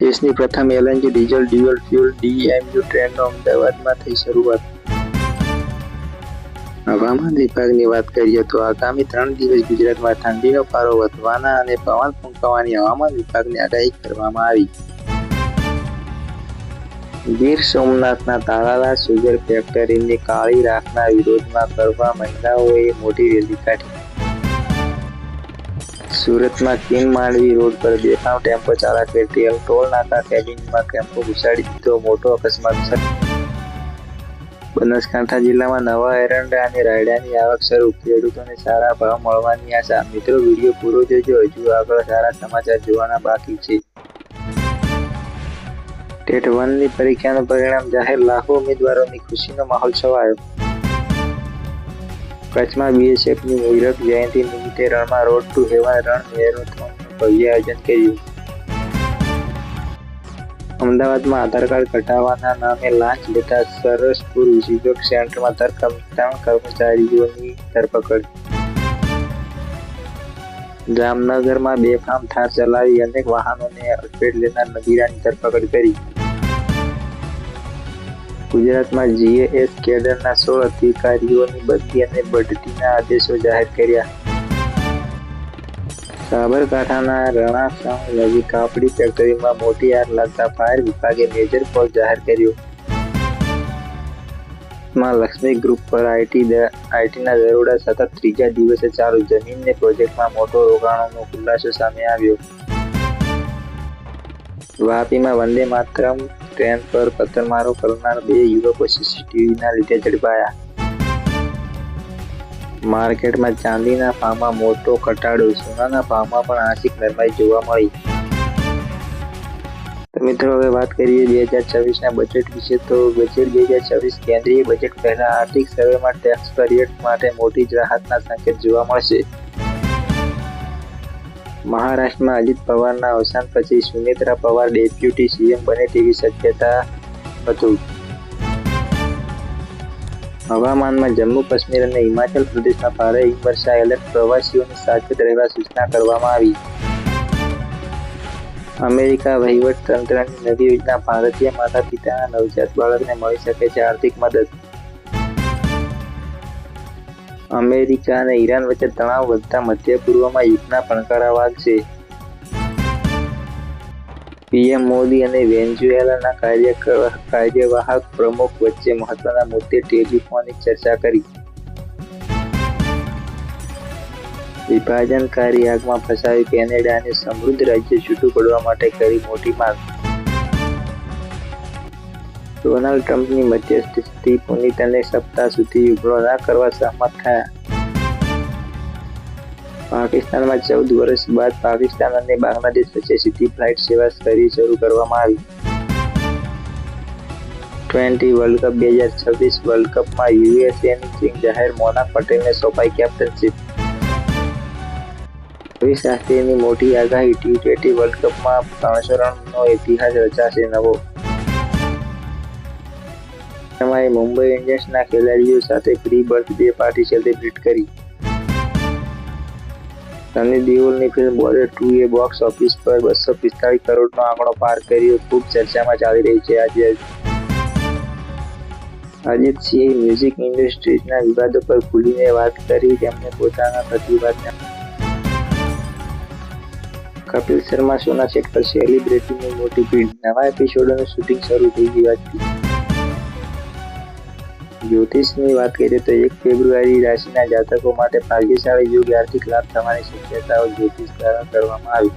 દેશની પ્રથમ LNG diesel dual fuel ડીએમયુ ટ્રેનનો અમદાવાદમાં થઈ શરૂઆત। હવામાન વિભાગની વાત કરીએ તો આગામી 3 દિવસ ગુજરાતમાં ઠંડીનો પારો વધવાના અને પવન ફૂંકાવાની હવામાન વિભાગની આગાહી કરવામાં આવી। ગીર સોમનાથના તાલાલા સુગર ફેક્ટરીની કાળી રાખના વિરોધમાં કરવા મહિલાઓએ મોટી રેલી કાઢી। સુરતમાં કિંગ માંડવી રોડ પર બેફામ ટેમ્પો ચાલકે ટોલ નાકા કેબિનમાં ટેમ્પો ઘુસાડી દીધો, મોટો અકસ્માત સર્જાયો। બનાસકાંઠા જિલ્લામાં નવા એરંડા અને રાયડાની આવક શરૂ, ખેડૂતોને સારા ભાવ મળવાની આશા। મિત્રો, વિડીયો પૂરો જોજો, હજુ આગળ સારા સમાચાર જોવાના બાકી છે। ટેટ 1ની પરીક્ષાનું પરિણામ જાહેર, લાખો ઉમેદવારોની ખુશીનો માહોલ છવાયો। કચ્છમાં બીએસએફની હીરક જયંતિ નિમિત્તે રણમાં રોડ ટુ હેવન રન મેરેથોનનું ભવ્ય આયોજન કર્યું। અમદાવાદમાં આધાર કાર્ડ કઢાવવાના નામે લાંચ લેતા સરસપુર વિજોગ સેન્ટરમાં 3 કર્મચારીઓની ધરપકડ। જામનગરમાં બેફામ થાર ચલાવી અનેક વાહનોને અડફેટ લેનાર નદીરાની ધરપકડ કરી। ગુજરાતમાં જીએએસ કેડરના 16 અધિકારીઓની બદલી અને બઢતીના આદેશો જાહેર કર્યા। સાબરકાંઠાના રણાસણ નજીક કાપડી ફેક્ટરીમાં મોટી આગ લાગતા ફાયર વિભાગે મેજર ફોલ્ટ જાહેર કર્યો। લક્ષ્મી ગ્રુપ પર આઈટીના દરોડા સતત ત્રીજા દિવસે ચાલુ, જમીનને પ્રોજેક્ટમાં મોટો રોકાણોનો ખુલાસો સામે આવ્યો। વાપીમાં વંદે માતરમ ટ્રેન પર પથ્થરમારો કરનાર 2 યુવકો સીસીટીવીના લીધે ઝડપાયા। માર્કેટમાં ચાંદીના ભાવમાં મોટો ઘટાડો, સોનાના ભાવમાં પણ આંશિક નરમાઈ જોવા મળી। તો મિત્રો, હવે વાત કરીએ 2026ના બજેટ વિશે। તો બજેટ 2026 કેન્દ્રીય બજેટ પહેલા આર્થિક સર્વેમાં ટેક્સ પેરિયડ માટે મોટી રાહતના સંકેત જોવા મળશે। મહારાષ્ટ્રમાં અજીત પવારના અવસાન પછી સુનેત્રા પવાર ડેપ્યુટી સીએમ બને તેવી શક્યતા હતું। હવામાનમાં જમ્મુ કાશ્મીર અને હિમાચલ પ્રદેશમાં ભારે હિમવર્ષા એલર્ટ, પ્રવાસીઓને સાવચેત રહેવા સૂચના કરવામાં આવી। અમેરિકા વહીવટ તંત્રની નવી યોજના, ભારતીય માતા પિતાના નવજાત બાળકને મળી શકે છે આર્થિક મદદ। અમેરિકા અને ઈરાન વચ્ચે તણાવ વધતા મધ્ય પૂર્વમાં યુદ્ધના ફણકારા વાગશે। પીએમ મોદી અને વેનેઝુએલાના કાર્યવાહક પ્રમુખ વચ્ચે મહત્વના મુદ્દે ટેલિફોનિક ચર્ચા કરી। વિભાજનકારી આગમાં ફસાયું કેનેડાને સમૃદ્ધ રાજ્ય છૂટું પડવા માટે કરી મોટી માંગ। ડોનાલ્ડ ટ્રમ્પની મધ્યસ્થી પુતિન અને સપ્તાહ સુધી હુમલો ન કરવા સહમત થયા। પાકિસ્તાનમાં 14 વર્ષ બાદ પાકિસ્તાન અને બાંગ્લાદેશ વચ્ચે સીધી ફ્લાઇટ સેવા ફરી શરૂ કરવામાં આવી। T20 વર્લ્ડ કપ 2026 વર્લ્ડ કપમાં યુએસએની ટીમ જાહેર, મોનાક પટેલને સોંપાઈ કેપ્ટનશીપ। રવિ શાસ્ત્રીની મોટી આગાહી, T20 વર્લ્ડ કપમાં 300 રનનો ઇતિહાસ રચાશે નવો। તમારે મુંબઈ ઇન્ડિયન્સના ખેલાડીઓ સાથે પ્રી બર્થડે પાર્ટી સેલિબ્રેટ કરી। સની દેઓલની ફિલ્મ બોર્ડર 2એ બોક્સ ઓફિસ પર 245 કરોડનો આંકડો પાર કર્યો, ખૂબ ચર્ચામાં ચાલી રહી છે। અજીત સિંહે મ્યુઝિક ઇન્ડસ્ટ્રીઝના વિવાદો પર ખુલીને વાત કરી, તેમણે પોતાના પ્રતિભાવને કપિલ શર્મા શોના સેટ પર સેલિબ્રિટીની મોટી ભીડ, નવા એપિસોડનું શૂટિંગ શરૂ થઈ ગયું। જ્યોતિષની વાત કરીએ તો 1 ફેબ્રુઆરી રાશિના જાતકો માટે ભાગ્યશાળી યોગ, આર્થિક લાભ થવાની શક્યતાઓ જ્યોતિષ દ્વારા કરવામાં આવી।